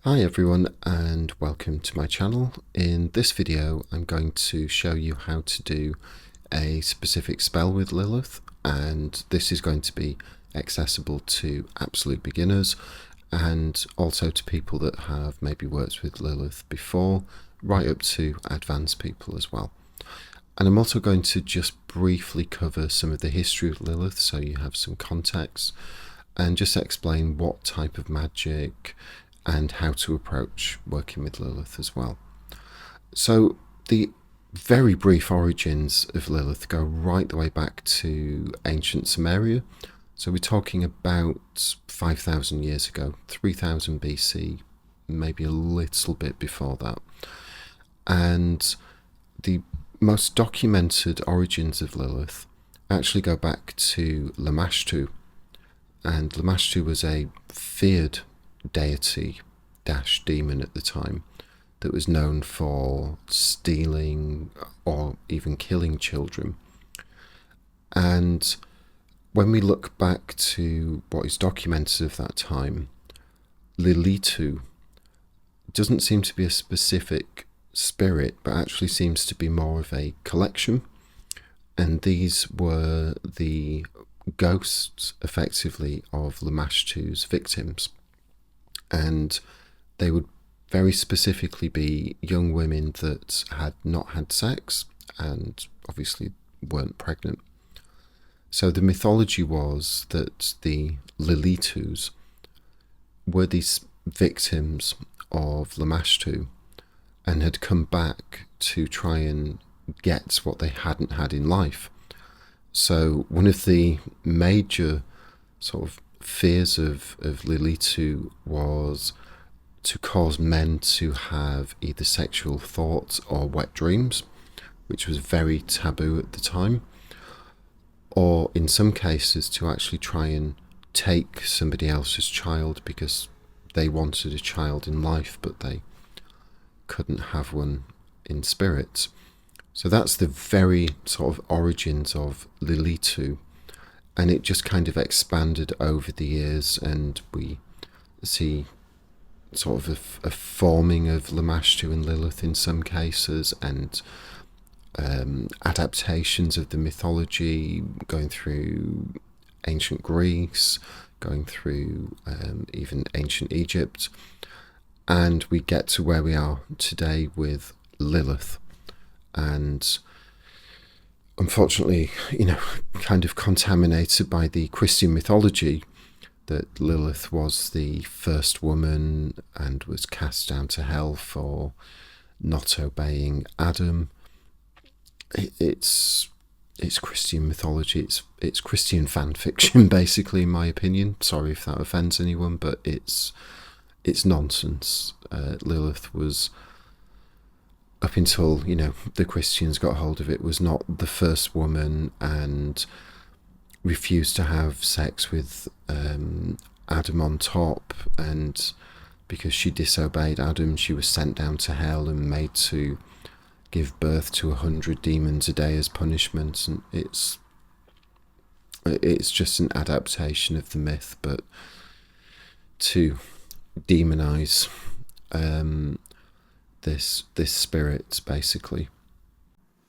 Hi everyone and welcome to my channel. In this video I'm going to show you how to do a specific spell with Lilith, and this is going to be accessible to absolute beginners and also to people that have maybe worked with Lilith before, right up to advanced people as well. And I'm also going to just briefly cover some of the history of Lilith so you have some context, and just explain what type of magic and how to approach working with Lilith as well. So the very brief origins of Lilith go right the way back to ancient Sumeria. So we're talking about 5,000 years ago, 3000 BC, maybe a little bit before that. And the most documented origins of Lilith actually go back to Lamashtu. And Lamashtu was a feared deity dash demon at the time that was known for stealing or even killing children. And when we look back to what is documented of that time, Lilith doesn't seem to be a specific spirit, but actually seems to be more of a collection. And these were the ghosts, effectively, of Lamashtu's victims. And they would very specifically be young women that had not had sex and obviously weren't pregnant. So the mythology was that the Liliths were these victims of Lamashtu and had come back to try and get what they hadn't had in life. So one of the major sort of fears of Lilith was to cause men to have either sexual thoughts or wet dreams, which was very taboo at the time, or in some cases to actually try and take somebody else's child because they wanted a child in life but they couldn't have one in spirit. So that's the very sort of origins of Lilith, and it just kind of expanded over the years, and we see sort of a forming of Lamashtu and Lilith in some cases, and adaptations of the mythology going through ancient Greece, going through even ancient Egypt, and we get to where we are today with Lilith. And unfortunately, kind of contaminated by the Christian mythology that Lilith was the first woman and was cast down to hell for not obeying Adam. It's Christian mythology. It's Christian fan fiction, basically, in my opinion. Sorry if that offends anyone, but it's nonsense. Lilith was, up until the Christians got hold of it, was not the first woman, and refused to have sex with Adam on top, and because she disobeyed Adam, she was sent down to hell and made to give birth to 100 demons a day as punishment. And it's just an adaptation of the myth, but to demonize this spirit, basically.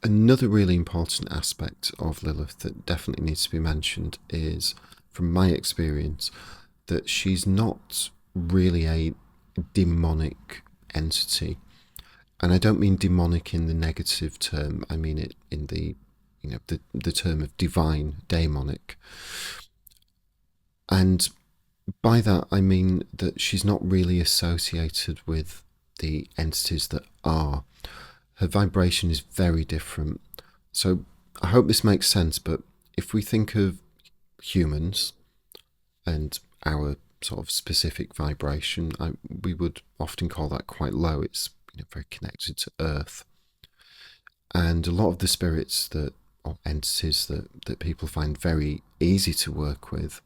Another really important aspect of Lilith that definitely needs to be mentioned is, from my experience, that she's not really a demonic entity. And I don't mean demonic in the negative term, I mean it in the the term of divine, daemonic. And by that I mean that she's not really associated with the entities that are. Her vibration is very different. So I hope this makes sense, but if we think of humans and our sort of specific vibration, we would often call that quite low. It's very connected to earth. And a lot of the spirits or entities that people find very easy to work with,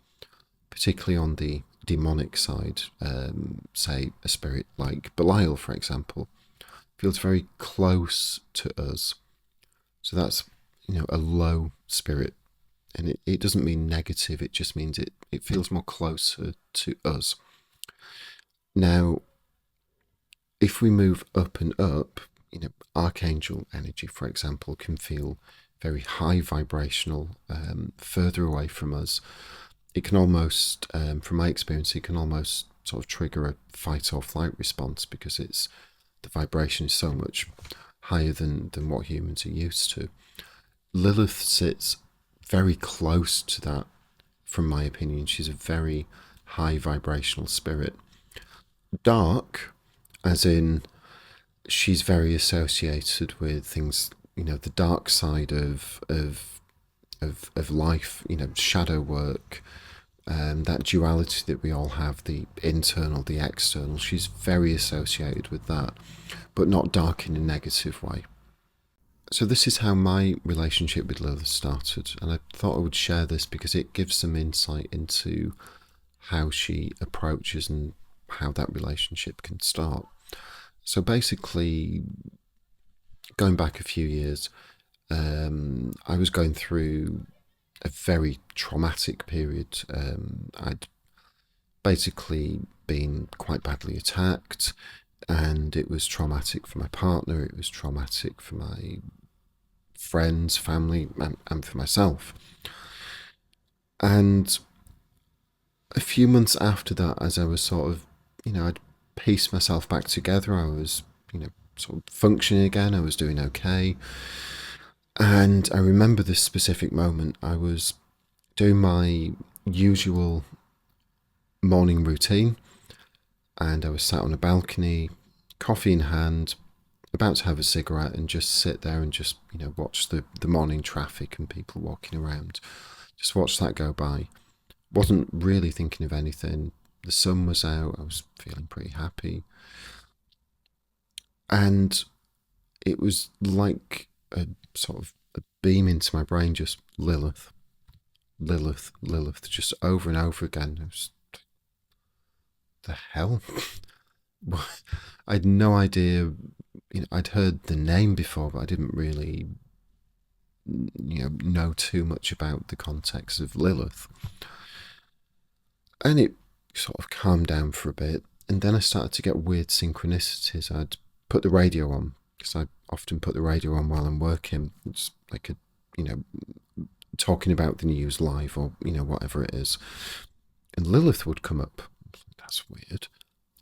particularly on the demonic side, say a spirit like Belial, for example, feels very close to us. So that's a low spirit, and it doesn't mean negative, it just means it feels more closer to us. Now, if we move up and up, archangel energy, for example, can feel very high vibrational, further away from us. It can almost, from my experience, it can almost sort of trigger a fight or flight response because the vibration is so much higher than what humans are used to. Lilith sits very close to that, from my opinion. She's a very high vibrational spirit. Dark, as in she's very associated with things, the dark side of life, shadow work, that duality that we all have, the internal, the external. She's very associated with that, but not dark in a negative way. So this is how my relationship with Lilith started, and I thought I would share this because it gives some insight into how she approaches and how that relationship can start. So basically, going back a few years, I was going through a very traumatic period. I'd basically been quite badly attacked, and it was traumatic for my partner, it was traumatic for my friends, family, and for myself. And a few months after that, as I was sort of, I'd pieced myself back together, I was, sort of functioning again, I was doing okay. And I remember this specific moment. I was doing my usual morning routine, and I was sat on a balcony, coffee in hand, about to have a cigarette and just sit there and just, watch the morning traffic and people walking around. Just watch that go by. Wasn't really thinking of anything. The sun was out. I was feeling pretty happy. And it was like a sort of a beam into my brain, just Lilith, Lilith, Lilith, just over and over again. It was, the hell? I had no idea. I'd heard the name before, but I didn't really, know too much about the context of Lilith. And it sort of calmed down for a bit, and then I started to get weird synchronicities. I'd put the radio on, because I often put the radio on while I'm working. It's like talking about the news live or, whatever it is. And Lilith would come up. That's weird.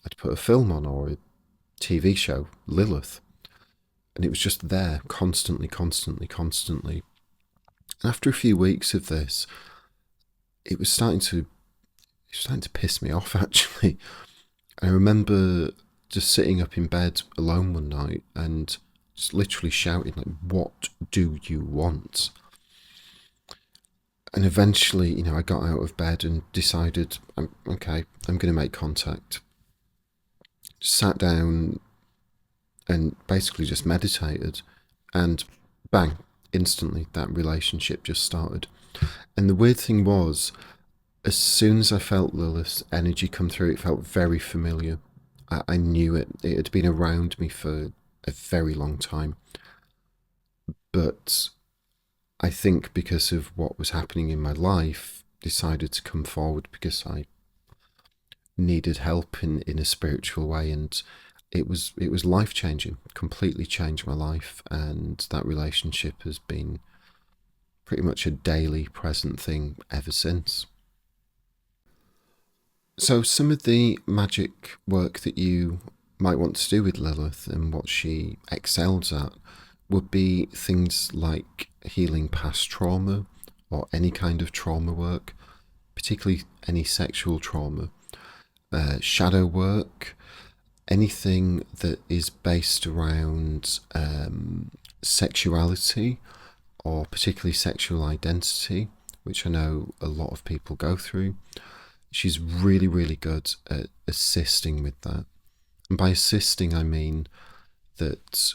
I'd put a film on or a TV show, Lilith. And it was just there, constantly, constantly, constantly. And after a few weeks of this, it was starting to piss me off, actually. I remember just sitting up in bed alone one night and just literally shouting, like, what do you want? And eventually, I got out of bed and decided, okay, I'm going to make contact. Sat down and basically just meditated, and bang, instantly that relationship just started. And the weird thing was, as soon as I felt Lilith's energy come through, it felt very familiar. I knew it. It had been around me for a very long time. But I think because of what was happening in my life, decided to come forward because I needed help in a spiritual way, and it was life-changing, completely changed my life, and that relationship has been pretty much a daily present thing ever since. So some of the magic work that you might want to do with Lilith and what she excels at would be things like healing past trauma or any kind of trauma work, particularly any sexual trauma, shadow work, anything that is based around sexuality or particularly sexual identity, which I know a lot of people go through. She's really, really good at assisting with that. And by assisting, I mean that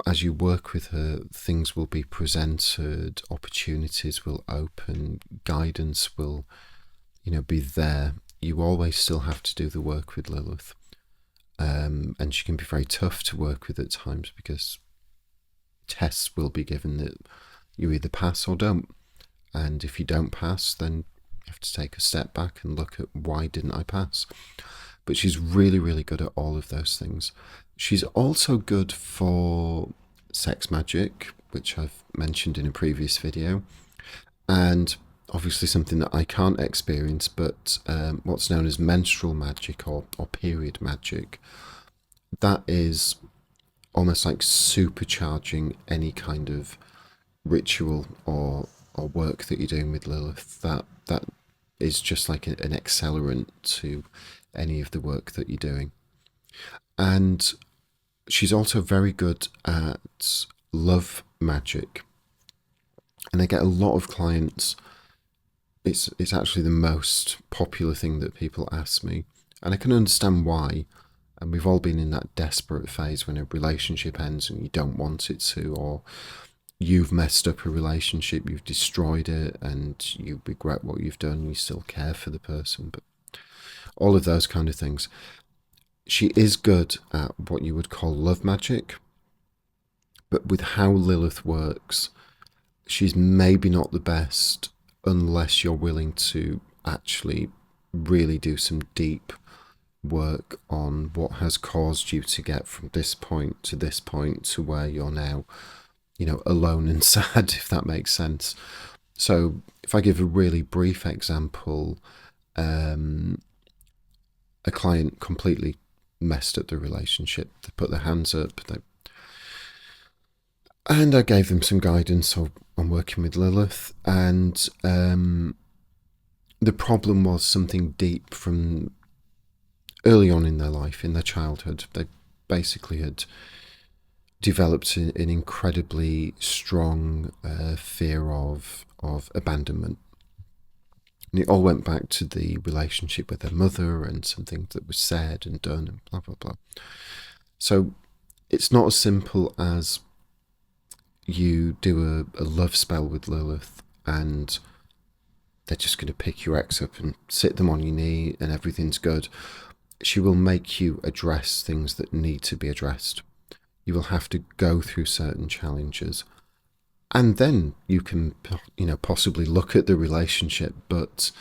as you work with her, things will be presented, opportunities will open, guidance will, be there. You always still have to do the work with Lilith. And she can be very tough to work with at times because tests will be given that you either pass or don't. And if you don't pass, then you have to take a step back and look at why didn't I pass. but she's really, really good at all of those things. She's also good for sex magic, which I've mentioned in a previous video, and obviously something that I can't experience, but what's known as menstrual magic or period magic. That is almost like supercharging any kind of ritual or work that you're doing with Lilith. That is just like an accelerant to any of the work that you're doing. And she's also very good at love magic. And I get a lot of clients. It's actually the most popular thing that people ask me. And I can understand why. And we've all been in that desperate phase when a relationship ends and you don't want it to, or you've messed up a relationship, you've destroyed it, and you regret what you've done, you still care for the person, but all of those kind of things. She is good at what you would call love magic, but with how Lilith works, she's maybe not the best unless you're willing to actually really do some deep work on what has caused you to get from this point to where you're now, alone and sad, if that makes sense. So if I give a really brief example, a client completely messed up the relationship. They put their hands up, and I gave them some guidance on working with Lilith, and the problem was something deep from early on in their life, in their childhood. They basically had developed an incredibly strong fear of abandonment. And it all went back to the relationship with their mother and something that was said and done and blah, blah, blah. So it's not as simple as you do a love spell with Lilith and they're just going to pick your ex up and sit them on your knee and everything's good. She will make you address things that need to be addressed. You will have to go through certain challenges. And then you can, possibly look at the relationship, but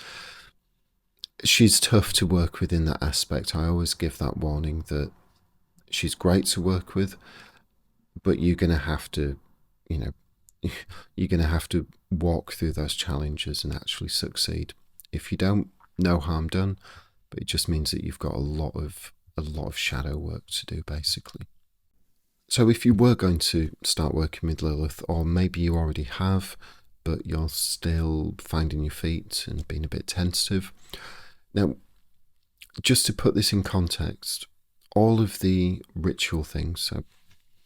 she's tough to work with in that aspect. I always give that warning that she's great to work with, but you're going to have to, you're going to have to walk through those challenges and actually succeed. If you don't, no harm done. But it just means that you've got a lot of shadow work to do, basically. So if you were going to start working with Lilith, or maybe you already have, but you're still finding your feet and being a bit tentative. Now, just to put this in context, all of the ritual things, so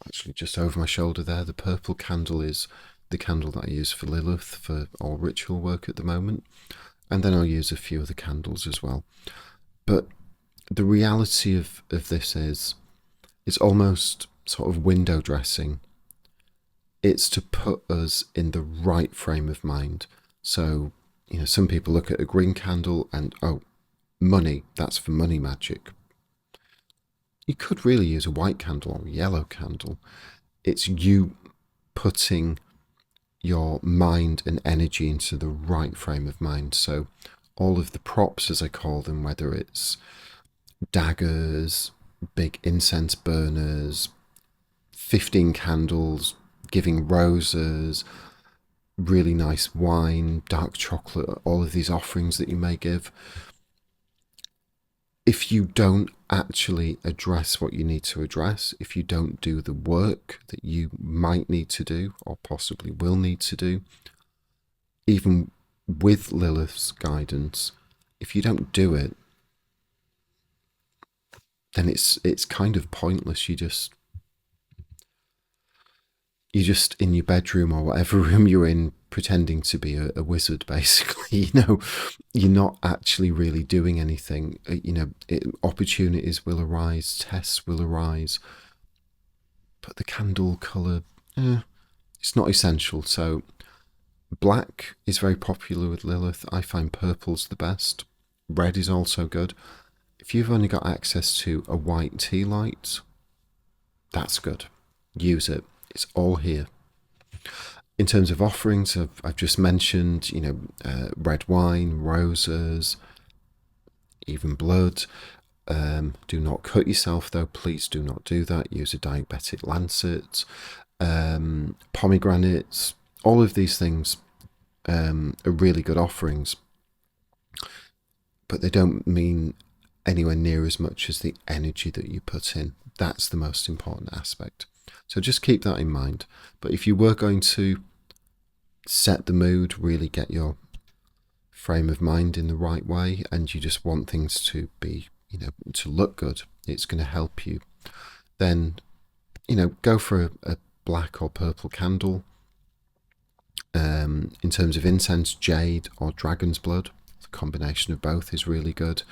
actually just over my shoulder there, the purple candle is the candle that I use for Lilith for all ritual work at the moment. And then I'll use a few other candles as well. But the reality of this is, it's almost sort of window dressing. It's to put us in the right frame of mind. So, some people look at a green candle and, money, that's for money magic. You could really use a white candle or a yellow candle. It's you putting your mind and energy into the right frame of mind. So all of the props, as I call them, whether it's daggers, big incense burners, 15 candles, giving roses, really nice wine, dark chocolate, all of these offerings that you may give. If you don't actually address what you need to address, if you don't do the work that you might need to do or possibly will need to do, even with Lilith's guidance, if you don't do it, then it's kind of pointless. You're just in your bedroom or whatever room you're in, pretending to be a wizard, basically. You're not actually really doing anything. Opportunities will arise, tests will arise, but the candle colour, it's not essential. So black is very popular with Lilith. I find purple's the best. Red is also good. If you've only got access to a white tea light, that's good. Use it. It's all here. In terms of offerings, I've just mentioned, red wine, roses, even blood. Do not cut yourself though, please do not do that. Use a diabetic lancet. Pomegranates, all of these things are really good offerings, but they don't mean anywhere near as much as the energy that you put in. That's the most important aspect. So just keep that in mind. But if you were going to set the mood, really get your frame of mind in the right way, and you just want things to be, to look good, it's going to help you, then, go for a black or purple candle. In terms of incense, jade or dragon's blood. The combination of both is really good.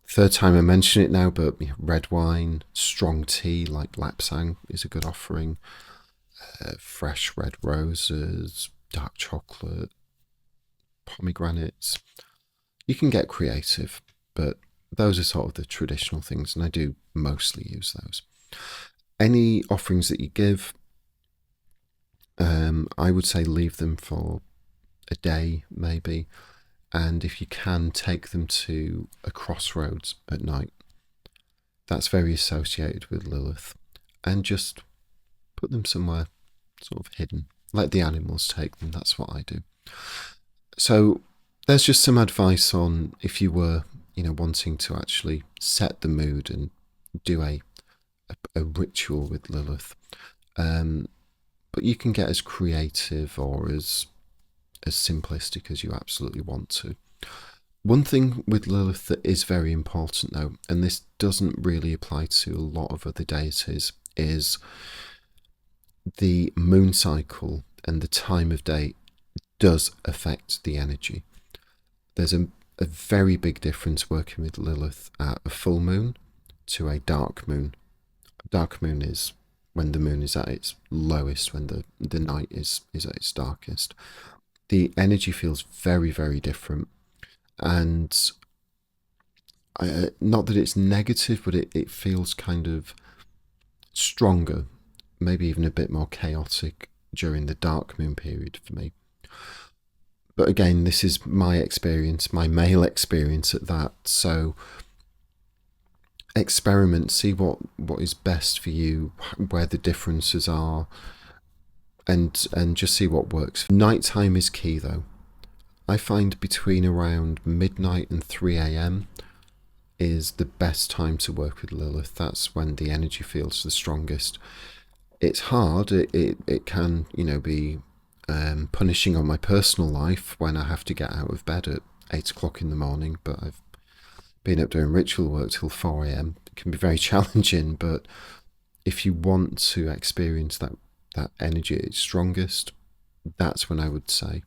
Third time I mention it now, but red wine, strong tea like lapsang is a good offering. Fresh red roses, dark chocolate, pomegranates. You can get creative, but those are sort of the traditional things, and I do mostly use those. Any offerings that you give, I would say leave them for a day maybe, and if you can, take them to a crossroads at night. That's very associated with Lilith, and just put them somewhere sort of hidden. Let the animals take them. That's what I do. So there's just some advice on if you were, wanting to actually set the mood and do a ritual with Lilith. But you can get as creative or as simplistic as you absolutely want to. One thing with Lilith that is very important though, and this doesn't really apply to a lot of other deities, is the moon cycle and the time of day does affect the energy. There's a very big difference working with Lilith at a full moon to a dark moon. A dark moon is when the moon is at its lowest, when the night is at its darkest. The energy feels very, very different. And not that it's negative, but it feels kind of stronger, maybe even a bit more chaotic during the dark moon period for me. But again, this is my experience, my male experience at that. So experiment, see what is best for you, where the differences are, and just see what works. Nighttime is key though. I find between around midnight and 3 a.m. is the best time to work with Lilith. That's when the energy feels the strongest. It's hard. It can, be punishing on my personal life when I have to get out of bed at 8 o'clock in the morning, but I've been up doing ritual work till 4 a.m. It can be very challenging, but if you want to experience that energy at its strongest, that's when I would say.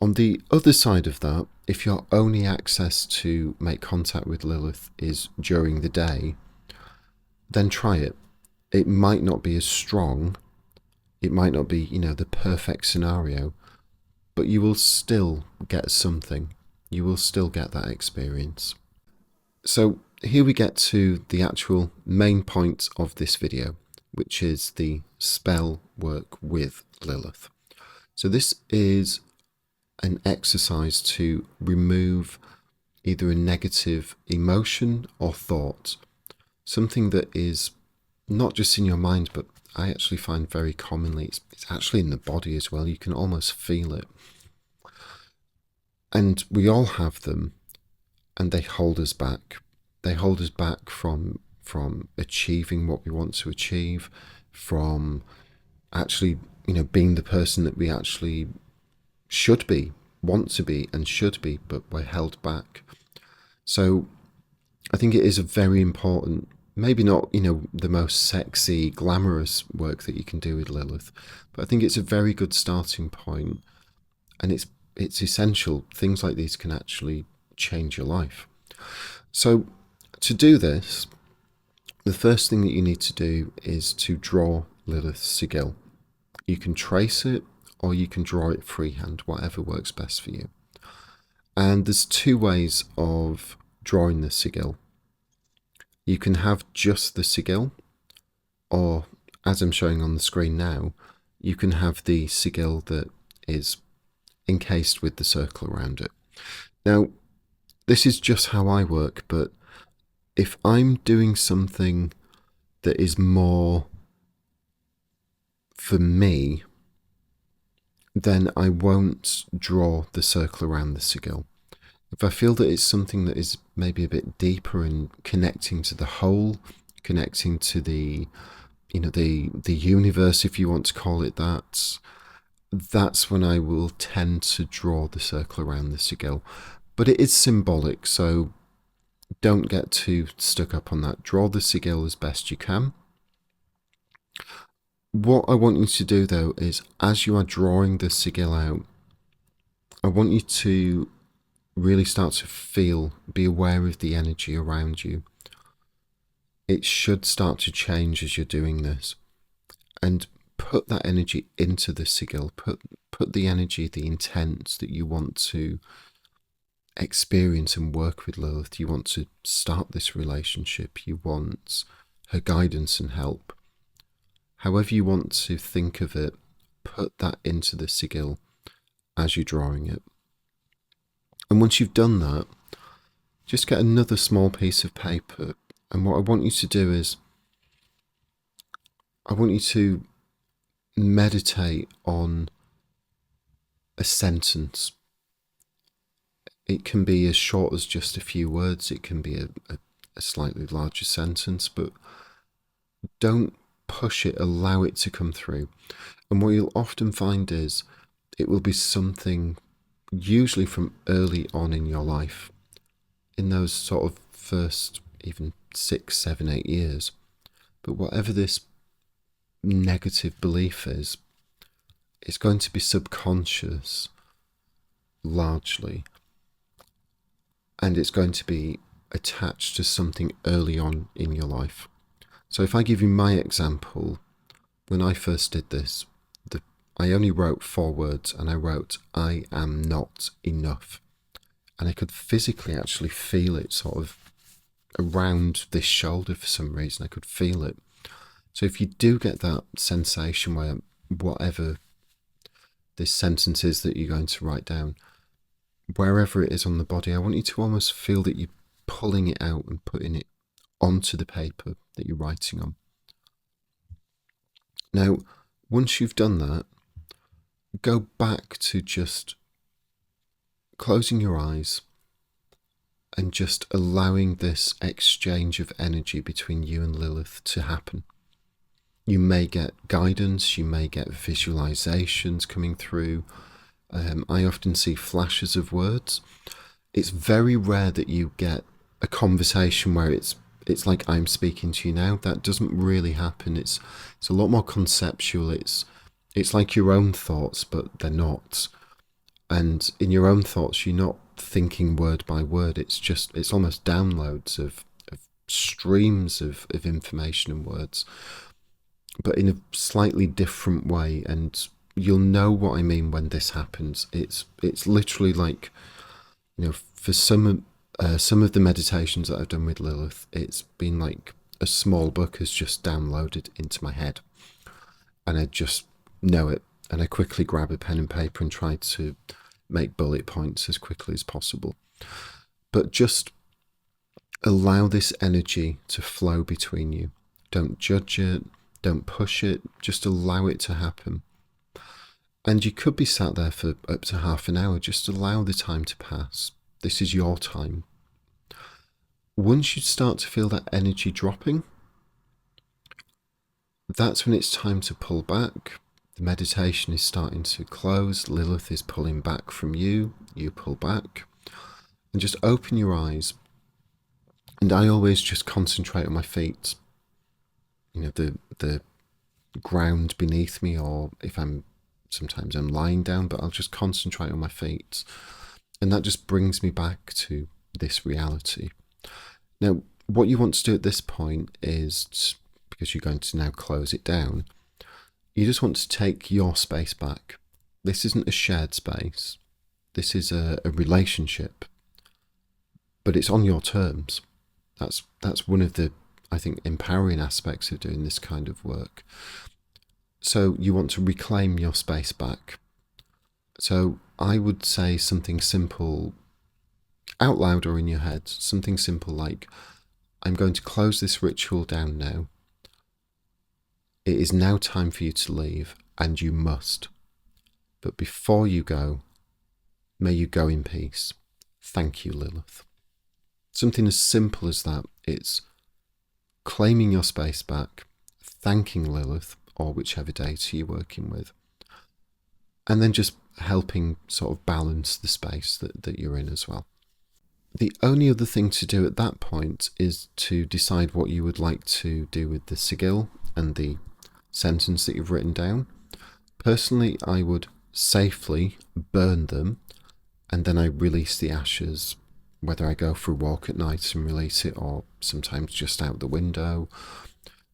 On the other side of that, if your only access to make contact with Lilith is during the day, then try it. It might not be as strong, it might not be, the perfect scenario, but you will still get something. You will still get that experience. So here we get to the actual main point of this video, which is the spell work with Lilith. So this is an exercise to remove either a negative emotion or thought, something that is not just in your mind, but I actually find very commonly it's actually in the body as well. You can almost feel it. And we all have them, and they hold us back. They hold us back from achieving what we want to achieve, from actually, being the person that we actually should be, want to be, and should be, but we're held back. So I think it is a very important, maybe not, the most sexy, glamorous work that you can do with Lilith, but I think it's a very good starting point, and it's essential. Things like these can actually change your life. So to do this, the first thing that you need to do is to draw Lilith's sigil. You can trace it, or you can draw it freehand, whatever works best for you. And there's two ways of drawing the sigil. You can have just the sigil, or as I'm showing on the screen now, you can have the sigil that is encased with the circle around it. Now, this is just how I work, but if I'm doing something that is more for me, then I won't draw the circle around the sigil. If I feel that it's something that is maybe a bit deeper and connecting to the whole, connecting to the universe, if you want to call it that, that's when I will tend to draw the circle around the sigil. But it is symbolic, so don't get too stuck up on that. Draw the sigil as best you can. What I want you to do, though, is as you are drawing the sigil out, I want you to really start to be aware of the energy around you. It should start to change as you're doing this. And put that energy into the sigil. Put the energy, the intent that you want to experience and work with Lilith. You want to start this relationship. You want her guidance and help. However you want to think of it, put that into the sigil as you're drawing it. And once you've done that, just get another small piece of paper. And what I want you to do is, I want you to meditate on a sentence. It can be as short as just a few words. It can be a slightly larger sentence, but don't push it, allow it to come through. And what you'll often find is it will be something usually from early on in your life, in those sort of first even 6, 7, 8 years. But whatever this negative belief is, it's going to be subconscious largely, and it's going to be attached to something early on in your life. So if I give you my example, when I first did this, I only wrote 4 words, and I wrote, I am not enough. And I could physically actually feel it sort of around this shoulder for some reason. I could feel it. So if you do get that sensation where whatever this sentence is that you're going to write down, wherever it is on the body, I want you to almost feel that you're pulling it out and putting it onto the paper that you're writing on. Now, once you've done that, go back to just closing your eyes and just allowing this exchange of energy between you and Lilith to happen. You may get guidance, you may get visualizations coming through. I often see flashes of words. It's very rare that you get a conversation where it's like I'm speaking to you now. That doesn't really happen. It's a lot more conceptual. It's like your own thoughts, but they're not. And in your own thoughts, you're not thinking word by word. It's almost downloads of streams of information and words, but in a slightly different way. And you'll know what I mean when this happens. It's literally like, for some of the meditations that I've done with Lilith, it's been like a small book has just downloaded into my head, and I just know it, and I quickly grab a pen and paper and try to make bullet points as quickly as possible. But just allow this energy to flow between you. Don't judge it, don't push it, just allow it to happen. And you could be sat there for up to half an hour. Just allow the time to pass. This is your time. Once you start to feel that energy dropping, that's when it's time to pull back. The meditation is starting to close. Lilith is pulling back from you. You pull back. And just open your eyes. And I always just concentrate on my feet. The ground beneath me, or if sometimes I'm lying down, but I'll just concentrate on my feet. And that just brings me back to this reality. Now, what you want to do at this point is, because you're going to now close it down, you just want to take your space back. This isn't a shared space. This is a relationship, but it's on your terms. That's one of the, I think, empowering aspects of doing this kind of work. So you want to reclaim your space back. So I would say something simple out loud or in your head, something simple like, I'm going to close this ritual down now. It is now time for you to leave, and you must. But before you go, may you go in peace. Thank you, Lilith. Something as simple as that. It's claiming your space back, thanking Lilith, or whichever deity you're working with, and then just helping sort of balance the space that you're in as well. The only other thing to do at that point is to decide what you would like to do with the sigil and the sentence that you've written down. Personally, I would safely burn them, and then I release the ashes, whether I go for a walk at night and release it, or sometimes just out the window.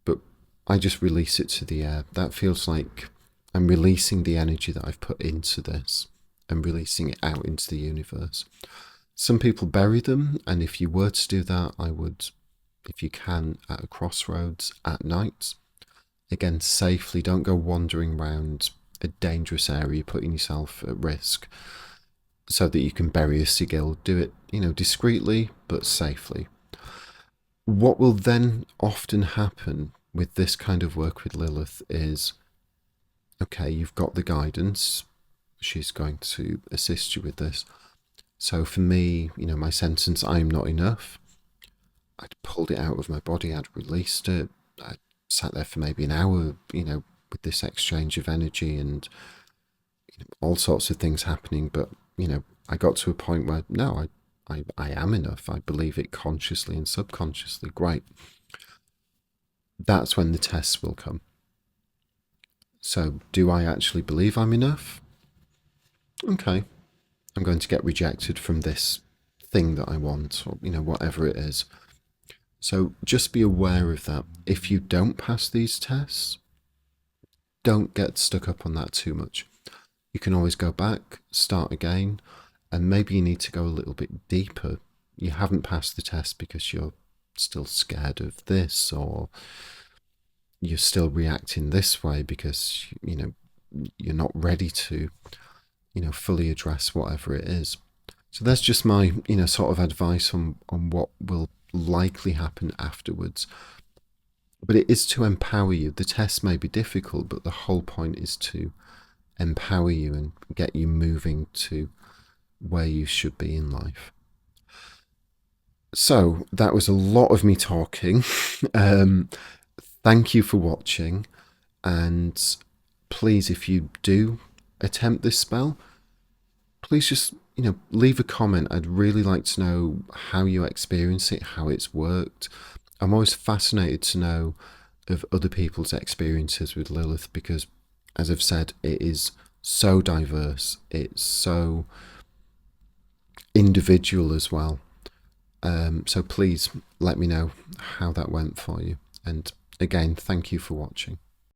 But I just release it to the air. That feels like I'm releasing the energy that I've put into this and releasing it out into the universe. Some people bury them, and if you were to do that, I would, if you can, at a crossroads at night. Again, safely. Don't go wandering around a dangerous area, putting yourself at risk, so that you can bury a sigil. Do it, discreetly but safely. What will then often happen with this kind of work with Lilith is, okay, you've got the guidance. She's going to assist you with this. So for me, my sentence, I am not enough, I'd pulled it out of my body, I'd released it, I sat there for maybe an hour, with this exchange of energy and all sorts of things happening. But, I got to a point where, no, I am enough. I believe it consciously and subconsciously. Great. That's when the tests will come. So do I actually believe I'm enough? Okay. I'm going to get rejected from this thing that I want, or, whatever it is. So just be aware of that. If you don't pass these tests, don't get stuck up on that too much. You can always go back, start again, and maybe you need to go a little bit deeper. You haven't passed the test because you're still scared of this, or you're still reacting this way because, you're not ready to, fully address whatever it is. So that's just my, sort of advice on what will likely happen afterwards. But it is to empower you. The test may be difficult, but the whole point is to empower you and get you moving to where you should be in life. So that was a lot of me talking. Thank you for watching, and please, if you do attempt this spell, please just, leave a comment. I'd really like to know how you experience it, how it's worked. I'm always fascinated to know of other people's experiences with Lilith, because, as I've said, it is so diverse. It's so individual as well. So please let me know how that went for you. And again, thank you for watching.